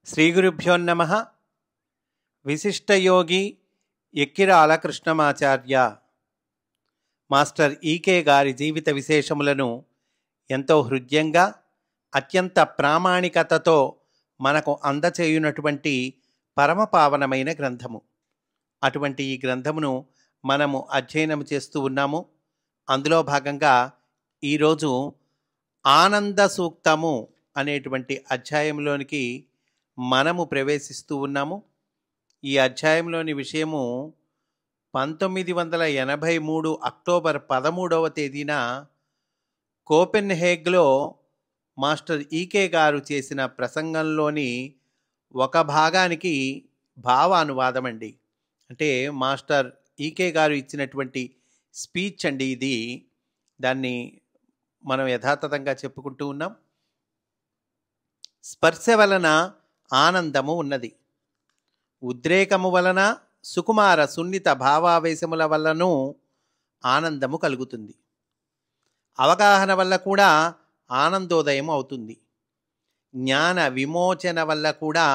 శ్రీగురుభ్యో నమః. విశిష్టయోగి ఎక్కిరాల కృష్ణమాచార్య మాస్టర్ ఈకే గారి జీవిత విశేషములను ఎంతో హృద్యంగా అత్యంత ప్రామాణికతతో మనకు అందచేయునటువంటి పరమపావనమైన గ్రంథము. అటువంటి ఈ గ్రంథమును మనము అధ్యయనం చేస్తూ ఉన్నాము. అందులో భాగంగా ఈరోజు ఆనంద సూక్తము అనేటువంటి అధ్యాయంలోనికి మనము ప్రవేశిస్తూ ఉన్నాము. ఈ అధ్యాయంలోని విషయము 1983 అక్టోబర్ 13వ తేదీన కోపెన్హేగ్లో మాస్టర్ ఈకే గారు చేసిన ప్రసంగంలోని ఒక భాగానికి భావానువాదం అండి. అంటే మాస్టర్ ఈకే గారు ఇచ్చినటువంటి స్పీచ్ అండి ఇది. దాన్ని మనం యథాతథంగా చెప్పుకుంటూ ఉన్నాం. స్పర్శ వలన ఆనందము ఉన్నది, ఉద్రేకము వలన సుకుమార సున్నిత భావావేశముల వల్లను ఆనందము కలుగుతుంది, అవగాహన వల్ల కూడా ఆనందోదయం అవుతుంది, జ్ఞాన విమోచన వల్ల కూడా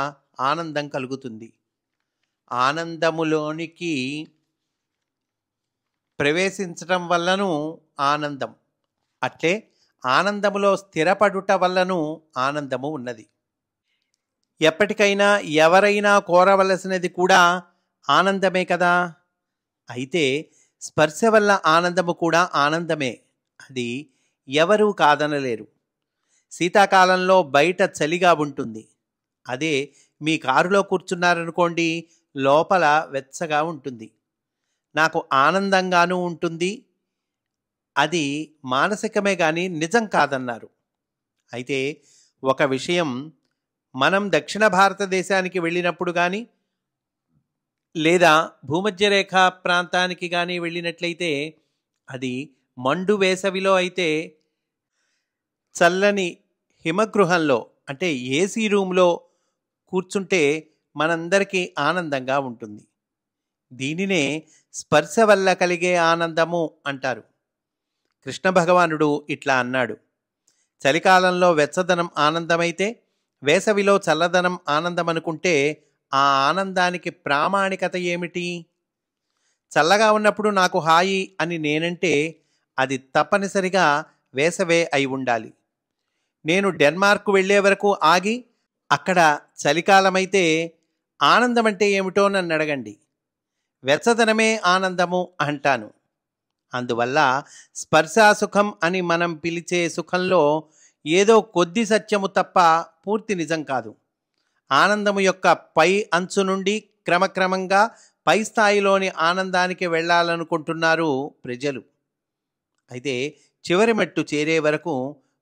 ఆనందం కలుగుతుంది, ఆనందములోనికి ప్రవేశించటం వల్లను ఆనందం, అట్లే ఆనందములో స్థిరపడుట వల్లను ఆనందము ఉన్నది. ఎప్పటికైనా ఎవరైనా కోరవలసినది కూడా ఆనందమే కదా. అయితే స్పర్శ వల్ల ఆనందము కూడా ఆనందమే, అది ఎవరూ కాదనలేరు. శీతాకాలంలో బయట చలిగా ఉంటుంది, అదే మీ కారులో కూర్చున్నారనుకోండి, లోపల వెచ్చగా ఉంటుంది, నాకు ఆనందంగానూ ఉంటుంది. అది మానసికమే కానీ నిజం కాదన్నారు. అయితే ఒక విషయం, మనం దక్షిణ భారతదేశానికి వెళ్ళినప్పుడు కానీ లేదా భూమధ్యరేఖ ప్రాంతానికి కానీ వెళ్ళినట్లయితే, అది మండు వేసవిలో అయితే చల్లని హిమగృహంలో అంటే ఏసీ రూమ్లో కూర్చుంటే మనందరికీ ఆనందంగా ఉంటుంది. దీనినే స్పర్శ వల్ల కలిగే ఆనందము అంటారు. కృష్ణ భగవానుడు ఇట్లా అన్నాడు, చలికాలంలో వెచ్చదనం ఆనందమైతే వేసవిలో చల్లదనం ఆనందం అనుకుంటే ఆ ఆనందానికి ప్రామాణికత ఏమిటి? చల్లగా ఉన్నప్పుడు నాకు హాయి అని నేనంటే అది తప్పనిసరిగా వేసవే అయి ఉండాలి. నేను డెన్మార్క్ వెళ్ళే వరకు ఆగి అక్కడ చలికాలమైతే ఆనందం అంటే ఏమిటో నన్ను అడగండి, వెచ్చదనమే ఆనందము అంటాను. అందువల్ల స్పర్శాసుఖం అని మనం పిలిచే సుఖంలో ఏదో కొద్ది సత్యము తప్ప పూర్తి నిజం కాదు. ఆనందము యొక్క పై అంచు నుండి క్రమక్రమంగా పై స్థాయిలోని ఆనందానికి వెళ్ళాలనుకుంటున్నారు ప్రజలు. అయితే చివరి మెట్టు చేరే వరకు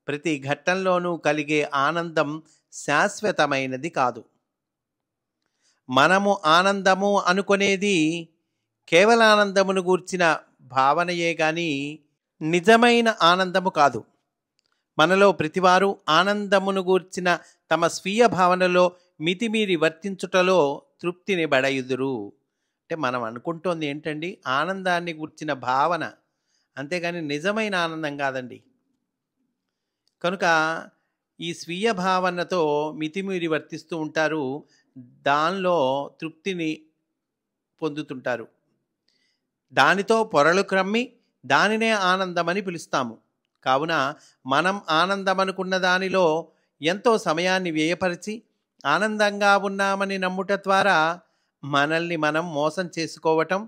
ప్రతి ఘట్టంలోనూ కలిగే ఆనందం శాశ్వతమైనది కాదు. మనము ఆనందము అనుకునేది కేవలానందమును గూర్చిన భావనయే గాని నిజమైన ఆనందము కాదు. మనలో ప్రతివారు ఆనందమును గూర్చిన తమ స్వీయ భావనలో మితిమీరి వర్తించుటలో తృప్తిని బడయుదురు. అంటే మనం అనుకుంటోంది ఏంటండి, ఆనందాన్ని గూర్చిన భావన, అంతేగాని నిజమైన ఆనందం కాదండి. కనుక ఈ స్వీయ భావనతో మితిమీరి వర్తిస్తూ ఉంటారు, దానిలో తృప్తిని పొందుతుంటారు. దానితో పొరలు క్రమ్మి దానినే ఆనందమని పిలుస్తాము. కావున మనం ఆనందం అనుకున్న దానిలో ఎంతో సమయాన్ని వ్యయపరిచి ఆనందంగా ఉన్నామని నమ్ముట ద్వారా మనల్ని మనం మోసం చేసుకోవటం,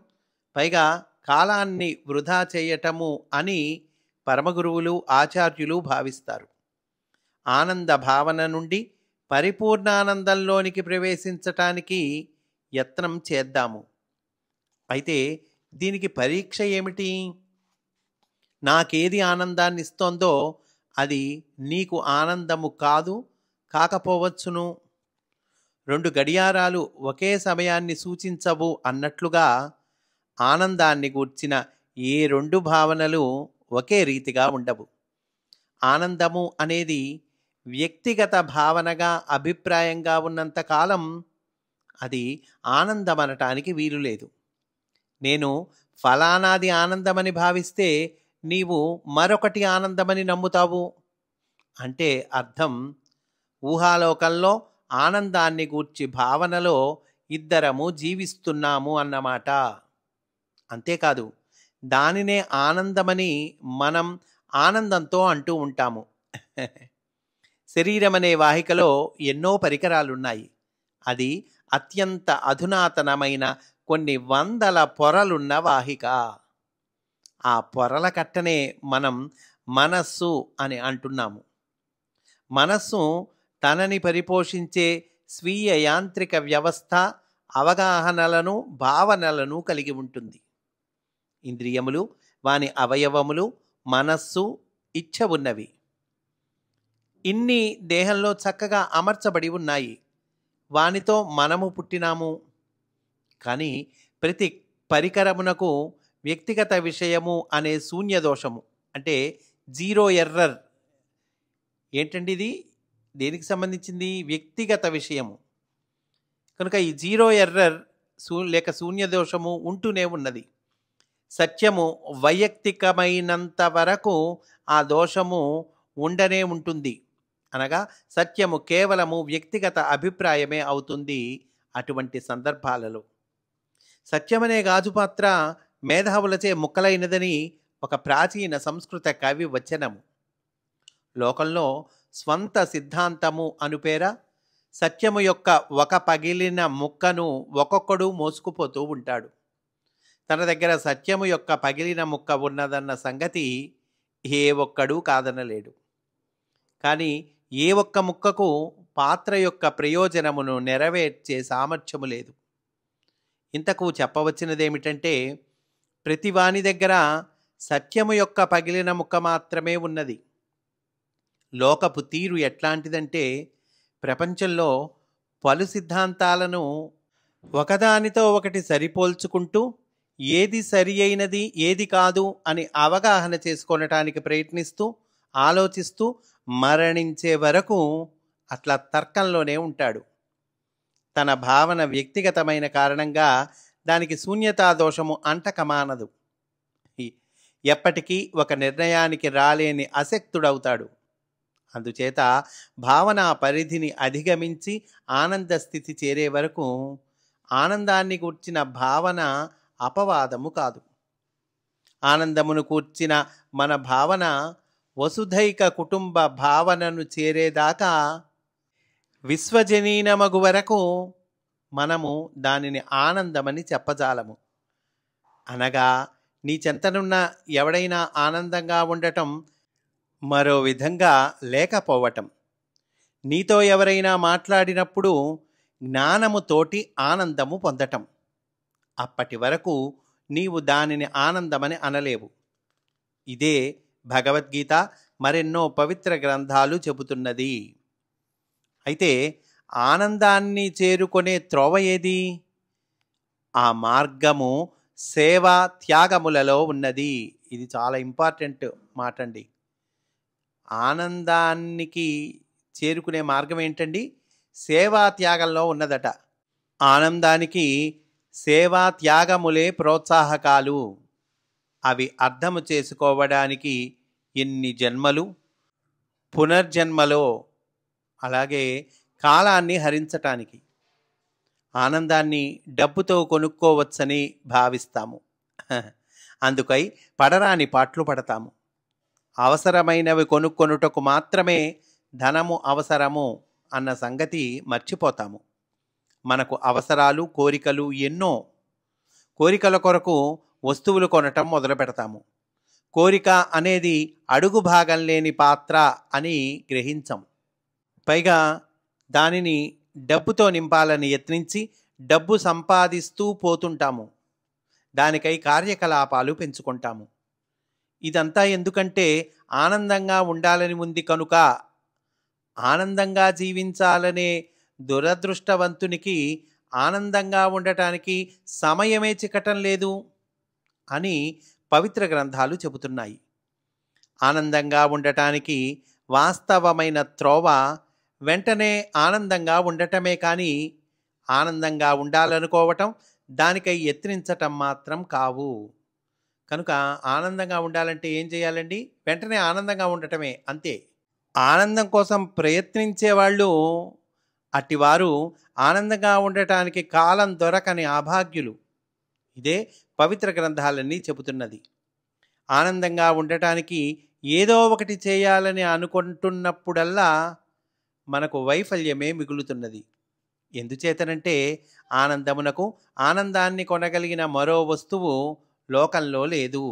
పైగా కాలాన్ని వృధా చేయటము అని పరమగురువులు ఆచార్యులు భావిస్తారు. ఆనంద భావన నుండి పరిపూర్ణానందంలోనికి ప్రవేశించటానికి యత్నం చేద్దాము. అయితే దీనికి పరీక్ష ఏమిటి? నాకేది ఆనందాన్ని ఇస్తోందో అది నీకు ఆనందము కాదు, కాకపోవచ్చును. 2 గడియారాలు ఒకే సమయాన్ని సూచించవు అన్నట్లుగా ఆనందాన్ని గూర్చిన ఏ 2 భావనలు ఒకే రీతిగా ఉండవు. ఆనందము అనేది వ్యక్తిగత భావనగా అభిప్రాయంగా ఉన్నంతకాలం అది ఆనందం అనటానికి వీలు లేదు. నేను ఫలానాది ఆనందమని భావిస్తే నీవు మరొకటి ఆనందమని నమ్ముతావు అంటే అర్థం ఊహాలోకంలో ఆనందాన్ని గూర్చి భావనలో ఇద్దరము జీవిస్తున్నాము అన్నమాట. అంతేకాదు, దానినే ఆనందమని మనం ఆనందంతో అంటూ ఉంటాము. శరీరం అనే వాహికలో ఎన్నో పరికరాలున్నాయి. అది అత్యంత అధునాతనమైన కొన్ని వందల పొరలున్న వాహిక. ఆ పొరల కట్టనే మనం మనస్సు అని అంటున్నాము. మనస్సు తనని పరిపోషించే స్వీయ యాంత్రిక వ్యవస్థ, అవగాహనలను, భావనలను కలిగి ఉంటుంది. ఇంద్రియములు, వాని అవయవములు, మనస్సు, ఇచ్ఛ ఉన్నవి. ఇన్ని దేహంలో చక్కగా అమర్చబడి ఉన్నాయి. వానితో మనము పుట్టినాము. కానీ ప్రతి పరికరమునకు వ్యక్తిగత విషయము అనే శూన్యదోషము, అంటే జీరో ఎర్రర్. ఏంటండి ఇది? దేనికి సంబంధించింది? వ్యక్తిగత విషయము. కనుక ఈ జీరో ఎర్రర్ లేక శూన్యదోషము ఉంటూనే ఉన్నది. సత్యము వైయక్తికమైనంత వరకు ఆ దోషము ఉండనే ఉంటుంది. అనగా సత్యము కేవలము వ్యక్తిగత అభిప్రాయమే అవుతుంది. అటువంటి సందర్భాలలో సత్యమనే గాజుపాత్ర మేధావులచే ముక్కలైనదని ఒక ప్రాచీన సంస్కృత కవి వచనము. లోకంలో స్వంత సిద్ధాంతము అనుపేర సత్యము యొక్క ఒక పగిలిన ముక్కను ఒక్కొక్కడు మోసుకుపోతూ ఉంటాడు. తన దగ్గర సత్యము యొక్క పగిలిన ముక్క ఉన్నదన్న సంగతి ఏ ఒక్కడూ కాదనలేడు. కానీ ఏ ఒక్క ముక్కకు పాత్ర యొక్క ప్రయోజనమును నెరవేర్చే సామర్థ్యము లేదు. ఇంతకు చెప్పవచ్చినదేమిటంటే, ప్రతివాని దగ్గర సత్యము యొక్క పగిలిన ముక్క మాత్రమే ఉన్నది. లోకపు తీరు ఎట్లాంటిదంటే, ప్రపంచంలో పలు సిద్ధాంతాలను ఒకదానితో ఒకటి సరిపోల్చుకుంటూ ఏది సరి అయినది ఏది కాదు అని అవగాహన చేసుకోవటానికి ప్రయత్నిస్తూ ఆలోచిస్తూ మరణించే వరకు అట్లా తర్కంలోనే ఉంటాడు. తన భావన వ్యక్తిగతమైన కారణంగా దానికి శూన్యతా దోషము అంటకమానదు. ఎప్పటికీ ఒక నిర్ణయానికి రాలేని అశక్తుడవుతాడు. అందుచేత భావన పరిధిని అధిగమించి ఆనంద స్థితి చేరే వరకు ఆనందాన్ని కూర్చిన భావన అపవాదము కాదు. ఆనందమును కూర్చిన మన భావన వసుధైక కుటుంబ భావనను చేరేదాకా, విశ్వజనీనమగు వరకు మనము దానిని ఆనందమని చెప్పజాలము. అనగా నీ చెంతనున్న ఎవడైనా ఆనందంగా ఉండటం, మరో విధంగా లేకపోవటం. నీతో ఎవరైనా మాట్లాడినప్పుడు జ్ఞానముతోటి ఆనందము పొందటం. అప్పటి వరకు నీవు దానిని ఆనందమని అనలేవు. ఇదే భగవద్గీత మరెన్నో పవిత్ర గ్రంథాలు చెబుతున్నది. అయితే ఆనందాన్ని చేరుకునే త్రోవ ఏది? ఆ మార్గము సేవా త్యాగములలో ఉన్నది. ఇది చాలా ఇంపార్టెంట్ మాట అండి. ఆనందానికి చేరుకునే మార్గం ఏంటండి? సేవా త్యాగంలో ఉన్నదట. ఆనందానికి సేవా త్యాగములే ప్రోత్సాహకాలు. అవి అర్థము చేసుకోవడానికి ఎన్ని జన్మలు, పునర్జన్మలో, అలాగే కాలాన్ని హరించటానికి. ఆనందాన్ని డబ్బుతో కొనుక్కోవచ్చని భావిస్తాము. అందుకై పడరాని పాట్లు పడతాము. అవసరమైనవి కొనుక్కొనుటకు మాత్రమే ధనము అవసరము అన్న సంగతి మర్చిపోతాము. మనకు అవసరాలు, కోరికలు ఎన్నో. కోరికల కొరకు వస్తువులు కొనటం మొదలు పెడతాము. కోరిక అనేది అడుగు భాగం లేని పాత్ర అని గ్రహించం. పైగా దానిని డబ్బుతో నింపాలని యత్నించి డబ్బు సంపాదిస్తూ పోతుంటాము. దానికై కార్యకలాపాలు పెంచుకుంటాము. ఇదంతా ఎందుకంటే ఆనందంగా ఉండాలని ఉంది కనుక. ఆనందంగా జీవించాలనే దురదృష్టవంతునికి ఆనందంగా ఉండటానికి సమయమే చిక్కటం లేదు అని పవిత్ర గ్రంథాలు చెబుతున్నాయి. ఆనందంగా ఉండటానికి వాస్తవమైన త్రోవ వెంటనే ఆనందంగా ఉండటమే కానీ ఆనందంగా ఉండాలనుకోవటం, దానికై యత్నించటం మాత్రం కావు. కనుక ఆనందంగా ఉండాలంటే ఏం చేయాలండి? వెంటనే ఆనందంగా ఉండటమే, అంతే. ఆనందం కోసం ప్రయత్నించే వాళ్ళు అట్టివారు ఆనందంగా ఉండటానికి కాలం దొరకని అభాగ్యులు. ఇదే పవిత్ర గ్రంథాలన్నీ చెబుతున్నది. ఆనందంగా ఉండటానికి ఏదో ఒకటి చేయాలని అనుకుంటున్నప్పుడల్లా మనకు వైఫల్యమే మిగులుతున్నది. ఎందుచేతనంటే ఆనందమునకు ఆనందాన్ని కొనగలిగిన మరో వస్తువు లోకంలో లేదు.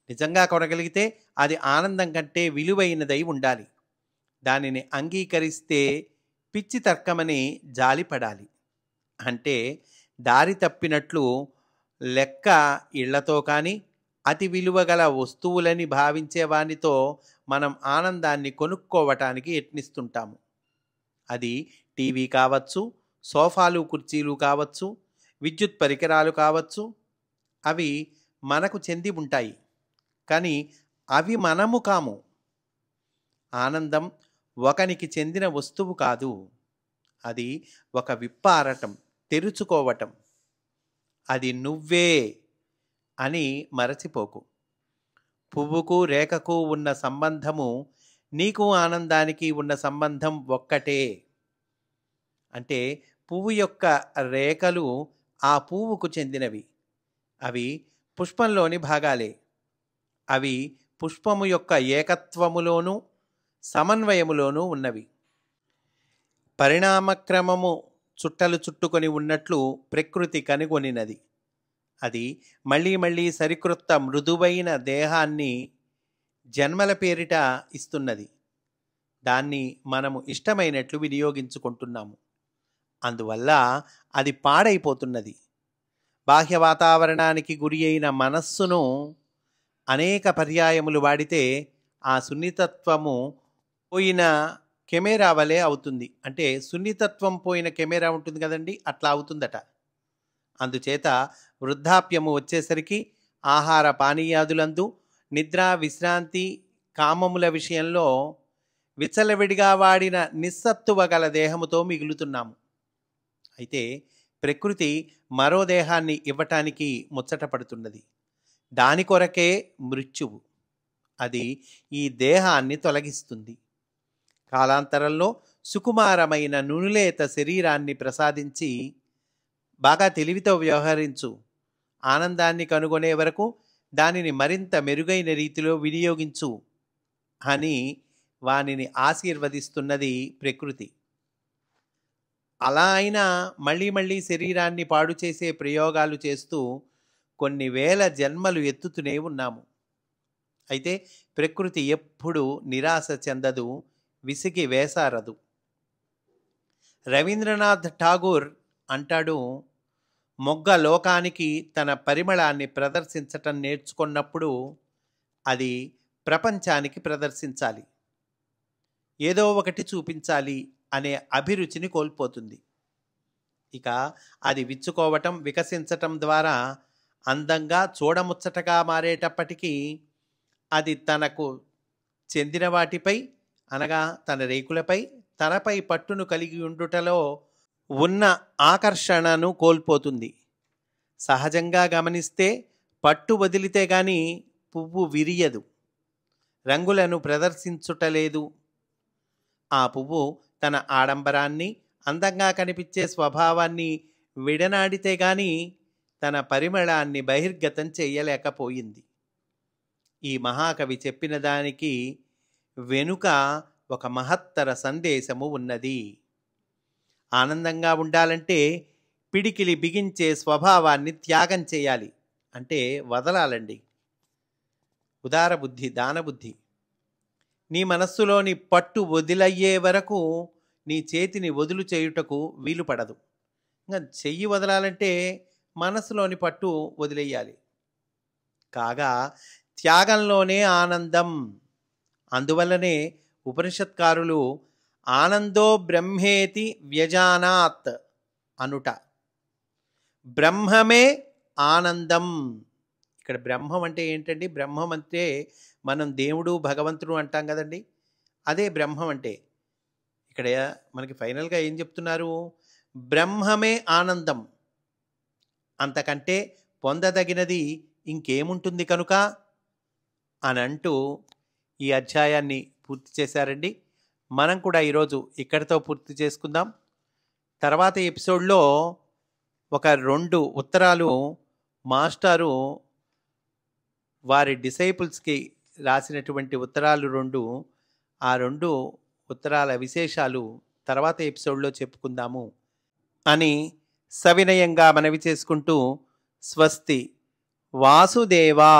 నిజంగా కొనగలిగితే అది ఆనందం కంటే విలువైనదై ఉండాలి. దానిని అంగీకరిస్తే పిచ్చి తర్కమని జాలిపడాలి. అంటే దారి తప్పినట్లు లెక్క. ఇళ్లతో కానీ అతి విలువ గల వస్తువులని భావించే వానితో మనం ఆనందాన్ని కొనుక్కోవటానికి యత్నిస్తుంటాము. అది టీవీ కావచ్చు, సోఫాలు కుర్చీలు కావచ్చు, విద్యుత్ పరికరాలు కావచ్చు. అవి మనకు చెంది ఉంటాయి, కానీ అవి మనము కాము. ఆనందం ఒకనికి చెందిన వస్తువు కాదు. అది ఒక విప్పారటం, తెరుచుకోవటం. అది నువ్వే అని మరచిపోకు. పువ్వుకు రేఖకు ఉన్న సంబంధము నీకు ఆనందానికి ఉన్న సంబంధం ఒక్కటే. అంటే పువ్వు యొక్క రేఖలు ఆ పువ్వుకు చెందినవి. అవి పుష్పంలోని భాగాలే. అవి పుష్పము యొక్క ఏకత్వములోనూ సమన్వయములోనూ ఉన్నవి. పరిణామక్రమము చుట్టలు చుట్టుకొని ఉన్నట్లు ప్రకృతి కనుగొనినది. అది మళ్ళీ మళ్ళీ సరికృత మృదువైన దేహాన్ని జన్మల పేరిట ఇస్తున్నది. దాన్ని మనము ఇష్టమైనట్లు వినియోగించుకుంటున్నాము. అందువల్ల అది పాడైపోతున్నది. బాహ్య వాతావరణానికి గురి అయిన మనస్సును అనేక పర్యాయములు వాడితే ఆ సున్నితత్వము పోయిన కెమెరా వలె అవుతుంది. అంటే సున్నితత్వం పోయిన కెమెరా ఉంటుంది కదండి, అట్లా అవుతుందట. అందుచేత వృద్ధాప్యము వచ్చేసరికి ఆహార పానీయాదులందు, నిద్ర విశ్రాంతి కామముల విషయంలో విచ్చలవిడిగా వాడిన నిస్సత్తువ గల దేహముతో మిగులుతున్నాము. అయితే ప్రకృతి మరో దేహాన్ని ఇవ్వటానికి ముచ్చట పడుతున్నది. దాని కొరకే మృత్యువు. అది ఈ దేహాన్ని తొలగిస్తుంది. కాలాంతరంలో సుకుమారమైన నునులేత శరీరాన్ని ప్రసాదించి బాగా తెలివితో వ్యవహరించు. ఆనందాన్ని కనుగొనే వరకు దానిని మరింత మెరుగైన రీతిలో వినియోగించు అని వానిని ఆశీర్వదిస్తున్నది ప్రకృతి. అలా అయినా మళ్ళీ మళ్ళీ శరీరాన్ని పాడు చేసే ప్రయోగాలు చేస్తూ కొన్ని వేల జన్మలు ఎత్తుతూనే ఉన్నాము. అయితే ప్రకృతి ఎప్పుడూ నిరాశ చెందదు, విసిగి వేసారదు. రవీంద్రనాథ్ ఠాగూర్ అంటాడు, మొగ్గ లోకానికి తన పరిమళాన్ని ప్రదర్శించటం నేర్చుకున్నప్పుడు అది ప్రపంచానికి ప్రదర్శించాలి. ఏదో ఒకటి చూపించాలి అనే అభిరుచిని కోల్పోతుంది. ఇక అది విచ్చుకోవటం, వికసించటం ద్వారా అందంగా చూడముచ్చటగా మారేటప్పటికీ అది తనకు చెందిన వాటిపై, అనగా తన రేకులపై, తనపై పట్టును కలిగి ఉండుటలో ఉన్న ఆకర్షణను కోల్పోతుంది. సహజంగా గమనిస్తే పట్టు వదిలితే గాని పువ్వు విరియదు, రంగులను ప్రదర్శించుటలేదు. ఆ పువ్వు తన ఆడంబరాన్ని, అందంగా కనిపించే స్వభావాన్ని విడనాడితే గాని తన పరిమళాన్ని బహిర్గతం చేయలేకపోయింది. ఈ మహాకవి చెప్పిన దానికి వెనుక ఒక మహత్తర సందేశము ఉన్నది. ఆనందంగా ఉండాలంటే పిడికిలి బిగించే స్వభావాన్ని త్యాగం చేయాలి. అంటే వదలాలండి. ఉదారబుద్ధి, దానబుద్ధి. నీ మనస్సులోని పట్టు వదిలయ్యే వరకు నీ చేతిని వదులు చేయుటకు వీలు పడదు. ఇంకా చెయ్యి వదలాలంటే మనస్సులోని పట్టు వదిలేయాలి. కాగా త్యాగంలోనే ఆనందం. అందువల్లనే ఉపనిషత్కారులు ఆనందో బ్రహ్మేతి వ్యజానాత్ అనుట. బ్రహ్మమే ఆనందం. ఇక్కడ బ్రహ్మం అంటే ఏంటండి? బ్రహ్మం అంటే మనం దేవుడు, భగవంతుడు అంటాం కదండి, అదే బ్రహ్మం అంటే. ఇక్కడ మనకి ఫైనల్గా ఏం చెప్తున్నారు? బ్రహ్మమే ఆనందం. అంతకంటే పొందదగినది ఇంకేముంటుంది కనుక అని అంటూ ఈ అధ్యాయాన్ని పూర్తి చేశారండి. మనం కూడా ఈరోజు ఇక్కడితో పూర్తి చేసుకుందాం. తర్వాత ఎపిసోడ్లో ఒక 2 ఉత్తరాలు మాస్టారు వారి డిసైపుల్స్కి రాసినటువంటి ఉత్తరాలు 2, ఆ 2 ఉత్తరాల విశేషాలు తర్వాత ఎపిసోడ్లో చెప్పుకుందాము అని సవినయంగా మనవి చేసుకుంటూ స్వస్తి. వాసుదేవా.